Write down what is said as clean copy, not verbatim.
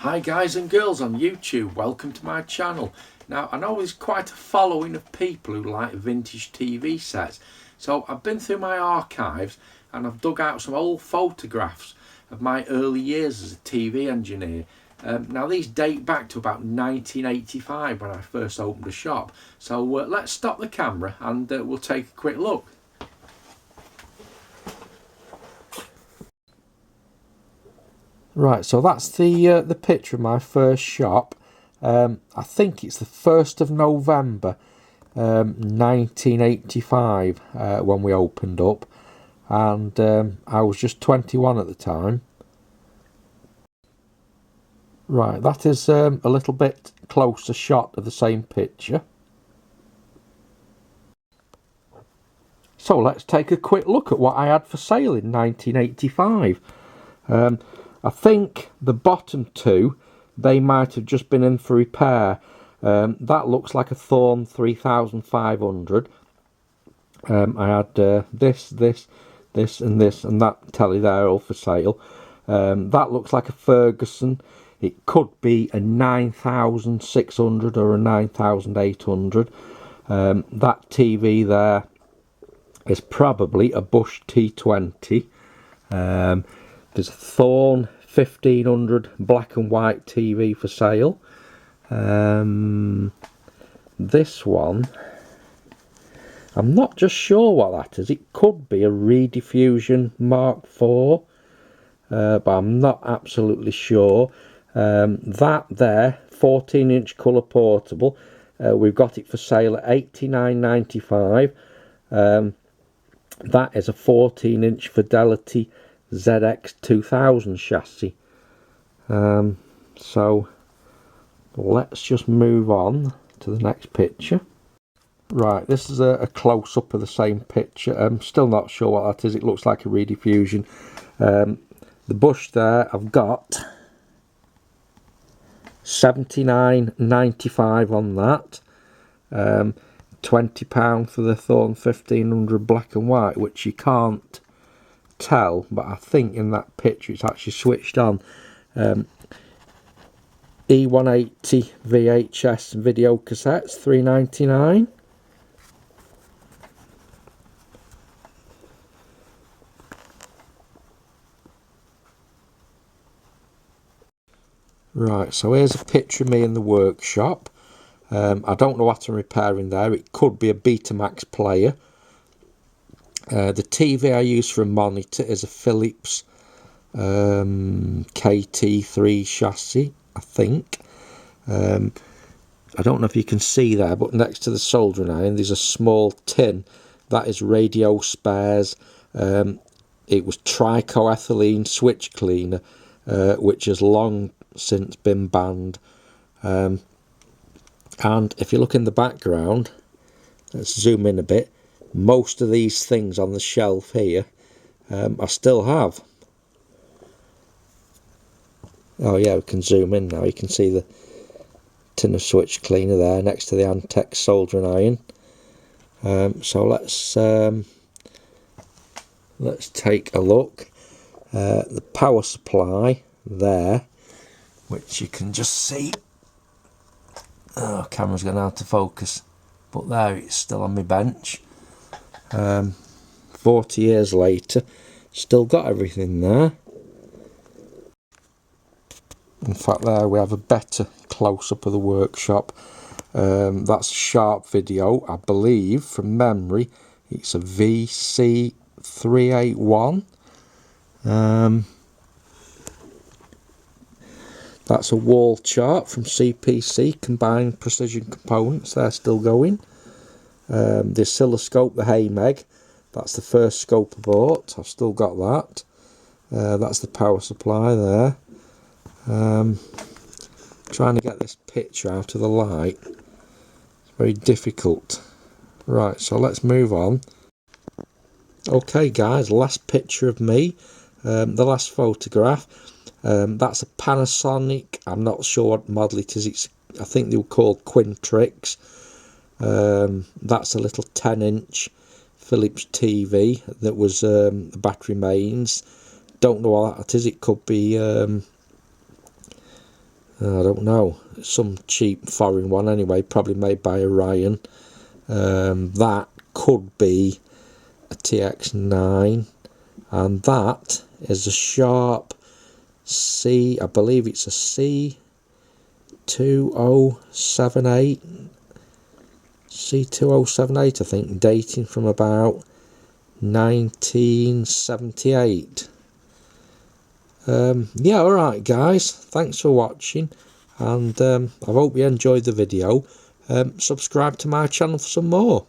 Hi guys and girls on YouTube, welcome to my channel. Now I know there's quite a following of people who like vintage TV sets, so I've been through my archives and I've dug out some old photographs of my early years as a TV engineer. Now these date back to about 1985 when I first opened the shop, so let's stop the camera and we'll take a quick look. Right, so that's the picture of my first shop. I think it's the 1st of November 1985 when we opened up, and I was just 21 at the time. Right, that is a little bit closer shot of the same picture. So let's take a quick look at what I had for sale in 1985. I think the bottom two, they might have just been in for repair. That looks like a Thorn 3500. I had this and that telly there all for sale. That looks like a Ferguson. It could be a 9600 or a 9800. That TV there is probably a Bush T20. There's a Thorn 1500 black and white TV for sale. This one, I'm not just sure what that is. It could be a Rediffusion Mark IV, but I'm not absolutely sure. That there, 14-inch colour portable, we've got it for sale at £89.95. That is a 14-inch Fidelity ZX 2000 chassis. So let's just move on to the next picture. Right, this is a close-up of the same picture. I'm still not sure what that is. It looks like a Rediffusion. The Bush there, I've got £79.95 on that. £20 for the Thorn 1500 black and white, which you can't tell, but I think in that picture it's actually switched on. E180 VHS video cassettes, £3.99. Right, so here's a picture of me in the workshop. I don't know what I'm repairing there. It could be a Betamax player. The TV I use for a monitor is a Philips KT3 chassis, I think. I don't know if you can see there, but next to the soldering iron there's a small tin. That is radio spares. It was trichoethylene switch cleaner, which has long since been banned. And if you look in the background, let's zoom in a bit, most of these things on the shelf here I still have. Oh yeah, we can zoom in now. You can see the tin of switch cleaner there next to the Antec soldering iron. So let's take a look. The power supply there, which you can just see. Oh, camera's gone out of focus, but there it's still on my bench. 40 years later, still got everything there. In fact, there we have a better close-up of the workshop. That's a sharp video, I believe, from memory. It's a VC381. That's a wall chart from CPC, Combined Precision Components. They're still going. The oscilloscope, the Haymeg. That's the first scope I bought. I've still got that. That's the power supply there. Trying to get this picture out of the light. It's very difficult. Right, so let's move on. Okay guys, last picture of me. The last photograph. That's a Panasonic. I'm not sure what model it is. I think they were called Quintrix. That's a little 10-inch Philips TV that was battery mains. Don't know what that is. It could be I don't know, some cheap foreign one anyway, probably made by Orion. That could be a TX9, and that is a Sharp C, I believe it's a C2078, I think, dating from about 1978. Yeah, alright guys, thanks for watching, and I hope you enjoyed the video. Subscribe to my channel for some more.